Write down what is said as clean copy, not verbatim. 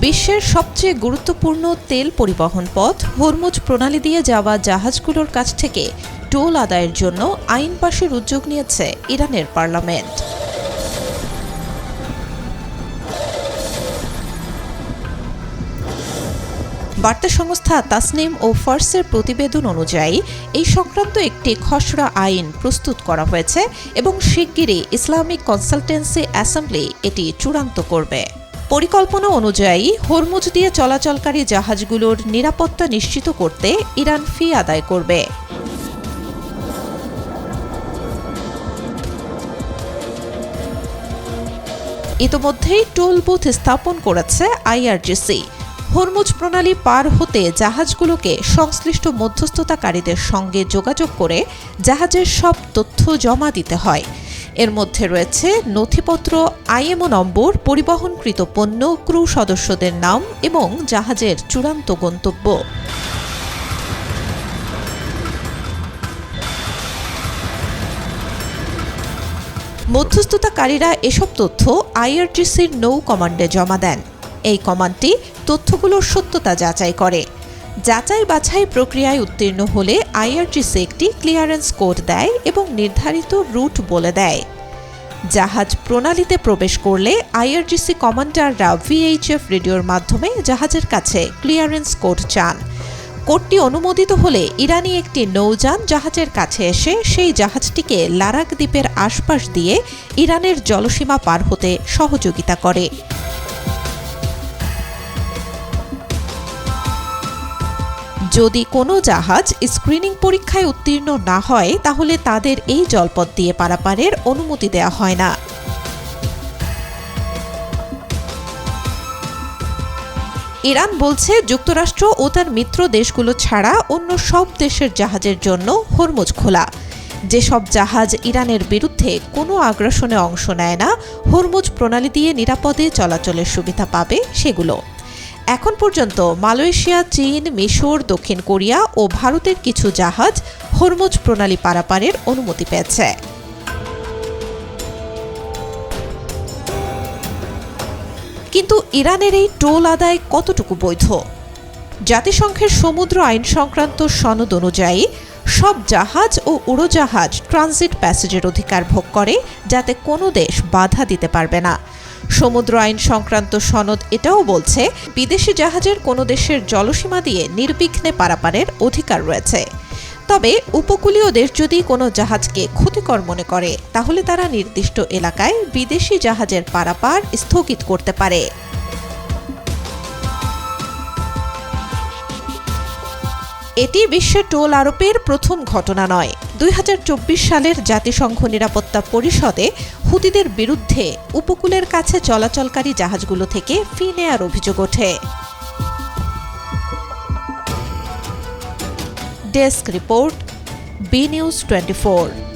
বিশ্বের সবচেয়ে গুরুত্বপূর্ণ তেল পরিবহন পথ হরমুজ প্রণালী দিয়ে যাওয়া জাহাজগুলোর কাছ থেকে টোল আদায়ের জন্য আইন পাশের উদ্যোগ নিয়েছে ইরানের পার্লামেন্ট। বার্তা সংস্থা তাসনিম ও ফার্সের প্রতিবেদন অনুযায়ী এই সংক্রান্ত একটি খসড়া আইন প্রস্তুত করা হয়েছে এবং শিগগিরই ইসলামিক কনসালটেন্সি অ্যাসেম্বলি এটি চূড়ান্ত করবে। পরিকল্পনা অনুযায়ী হরমুজ দিয়ে চলাচলকারী জাহাজগুলোর নিরাপত্তা নিশ্চিত করতে ইরান ফি আদায় করবে। ইতোমধ্যেই টোল বুথ স্থাপন করেছে আইআরজিসি। হরমুজ প্রণালী পার হতে জাহাজগুলোকে সংশ্লিষ্ট মধ্যস্থতাকারীদের সঙ্গে যোগাযোগ করে জাহাজের সব তথ্য জমা দিতে হয়। এর মধ্যে রয়েছে নথিপত্র, আইএমও নম্বর, পরিবহনকৃত পণ্য, ক্রু সদস্যদের নাম এবং জাহাজের চূড়ান্ত গন্তব্য। মধ্যস্থতাকারীরা এসব তথ্য আইআরজিসির নৌ কমান্ডে জমা দেন। এই কমান্ডটি তথ্যগুলোর সত্যতা যাচাই করে। যাচাই বাছাই প্রক্রিয়ায় উত্তীর্ণ হলে আইআরজিসি একটি ক্লিয়ারেন্স কোড দেয় এবং নির্ধারিত রুট বলে দেয়। জাহাজ প্রণালীতে প্রবেশ করলে আইআরজিসি কমান্ডাররা ভিএইচএফ রেডিওর মাধ্যমে জাহাজের কাছে ক্লিয়ারেন্স কোড চান। কোডটি অনুমোদিত হলে ইরানি একটি নৌযান জাহাজের কাছে এসে সেই জাহাজটিকে লারাক দ্বীপের আশপাশ দিয়ে ইরানের জলসীমা পার হতে সহযোগিতা করে। যদি কোনো জাহাজ স্ক্রিনিং পরীক্ষায় উত্তীর্ণ না হয় তাহলে তাদের এই জলপথ দিয়ে পারাপারের অনুমতি দেওয়া হয় না। ইরান বলছে যুক্তরাষ্ট্র ও তার মিত্র দেশগুলো ছাড়া অন্য সব দেশের জাহাজের জন্য হরমুজ খোলা। যেসব জাহাজ ইরানের বিরুদ্ধে কোনো আগ্রাসনে অংশ নেয় না, হরমুজ প্রণালী দিয়ে নিরাপদে চলাচলের সুবিধা পাবে সেগুলো। এখন পর্যন্ত মালয়েশিয়া, চীন, মিশর, দক্ষিণ কোরিয়া ও ভারতের কিছু জাহাজ হরমুজ প্রণালী পারাপারের অনুমতি পেয়েছে। কিন্তু ইরানের এই টোল আদায় কতটুকু বৈধ? জাতিসংঘের সমুদ্র আইন সংক্রান্ত সনদ অনুযায়ী সব জাহাজ ও উড়োজাহাজ ট্রানজিট প্যাসেজের অধিকার ভোগ করে, যাতে কোনো দেশ বাধা দিতে পারবে না। সমুদ্র আইন সংক্রান্ত সনদ এটাও বলছে বিদেশি জাহাজের কোনো দেশের জলসীমা দিয়ে নির্বিঘ্নে পারাপারের অধিকার রয়েছে। তবে উপকূলীয় দেশ যদি কোনো জাহাজকে ক্ষতিকর মনে করে তাহলে তারা নির্দিষ্ট এলাকায় বিদেশি জাহাজের পারাপার স্থগিত করতে পারে। এটি বিশ্বে টোল আরোপের প্রথম ঘটনা নয়। 2024 সালের জাতিসংঘ নিরাপত্তা পরিষদে হুতিদের বিরুদ্ধে উপকূলের কাছে চলাচলকারী জাহাজগুলো থেকে ফি নেয়ার অভিযোগ ওঠে। Desk report, B news 24।